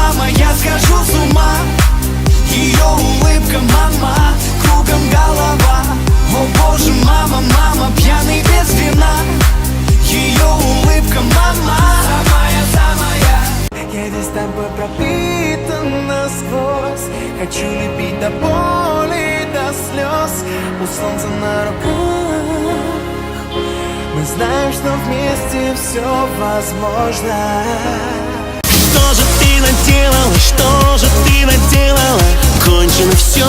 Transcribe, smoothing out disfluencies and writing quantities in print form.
мама, я схожу с ума. Ее улыбка, мама, кругом голова. О боже, мама, мама, пьяный без вина. Ее улыбка, мама, самая. Я весь тобой пропитан насквозь. Хочу любить до боли, до слез. У солнца на руках. Мы знаем, что вместе все возможно. Что же ты наделала, что же ты наделала? Кончено все